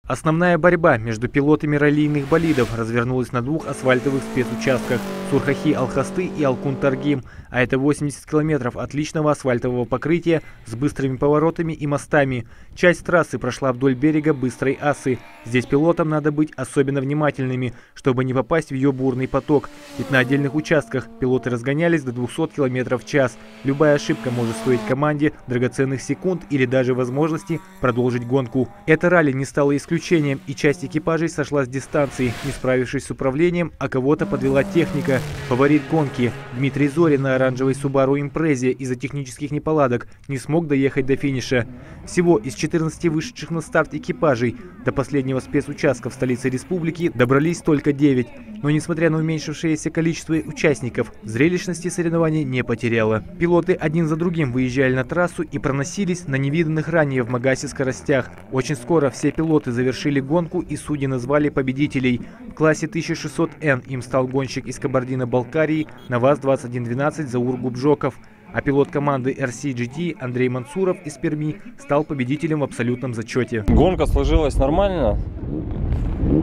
Основная борьба между пилотами раллийных болидов развернулась на двух асфальтовых спецучастках – Сурхахи-Алхасты и Алкун-Таргим, а это 80 километров отличного асфальтового покрытия с быстрыми поворотами и мостами. Часть трассы прошла вдоль берега Быстрой Асы. Здесь пилотам надо быть особенно внимательными, чтобы не попасть в ее бурный поток, ведь на отдельных участках пилоты разгонялись до 200 км в час. Любая ошибка может стоить команде драгоценных секунд или даже возможности продолжить гонку. Это ралли не стало исключением, и часть экипажей сошла с дистанции, не справившись с управлением, а кого-то подвела техника. Фаворит гонки Дмитрий Зорин на оранжевой Subaru Impreza из-за технических неполадок не смог доехать до финиша. Всего из 14 вышедших на старт экипажей до последнего спецучастка в столице республики добрались только 9. Но несмотря на уменьшившееся количество участников, зрелищности соревнований не потеряло. Пилоты один за другим выезжали на трассу и проносились на невиданных ранее в Магасе скоростях. Очень скоро все пилоты завершили гонку, и судьи назвали победителей. В классе 1600Н им стал гонщик из Кабардино-Балкарии на ВАЗ-2112 Заур Губжоков, а пилот команды RCGT Андрей Мансуров из Перми стал победителем в абсолютном зачете. Гонка сложилась нормально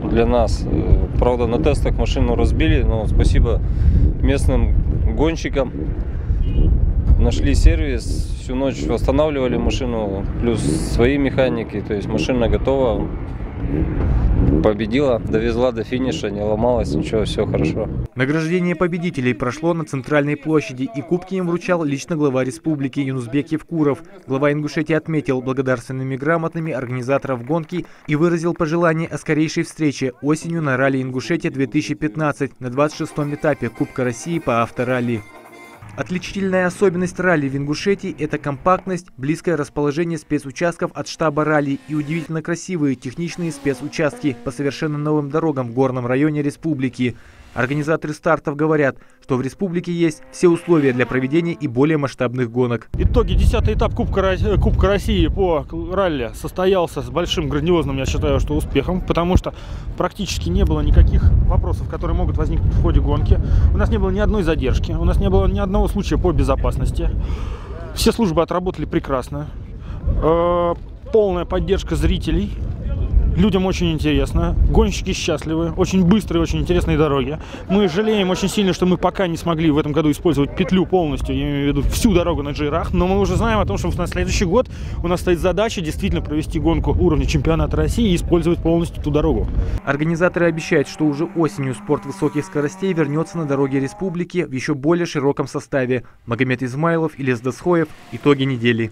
для нас. Правда, на тестах машину разбили, но спасибо местным гонщикам. Нашли сервис, всю ночь восстанавливали машину, плюс свои механики, то есть машина готова. Победила, довезла до финиша, не ломалась, ничего, все хорошо. Награждение победителей прошло на центральной площади, и кубки им вручал лично глава республики Юнусбек Евкуров. Глава Ингушетии отметил благодарственными грамотами организаторов гонки и выразил пожелание о скорейшей встрече осенью на ралли Ингушетия-2015 на 26-м этапе Кубка России по авторалли. Отличительная особенность ралли в Ингушетии – это компактность, близкое расположение спецучастков от штаба ралли и удивительно красивые техничные спецучастки по совершенно новым дорогам в горном районе республики. Организаторы стартов говорят, что в республике есть все условия для проведения и более масштабных гонок. Итоги 10-й этап Кубка России по ралли состоялся с большим грандиозным, я считаю, что успехом, потому что практически не было никаких вопросов, которые могут возникнуть в ходе гонки. У нас не было ни одной задержки, у нас не было ни одного случая по безопасности. Все службы отработали прекрасно. Полная поддержка зрителей. Людям очень интересно, гонщики счастливы, очень быстрые, очень интересные дороги. Мы жалеем очень сильно, что мы пока не смогли в этом году использовать петлю полностью, я имею в виду всю дорогу на джирах, но мы уже знаем о том, что на следующий год у нас стоит задача действительно провести гонку уровня чемпионата России и использовать полностью ту дорогу. Организаторы обещают, что уже осенью спорт высоких скоростей вернется на дороге республики в еще более широком составе. Магомед Измайлов, Илес Досхоев. Итоги недели.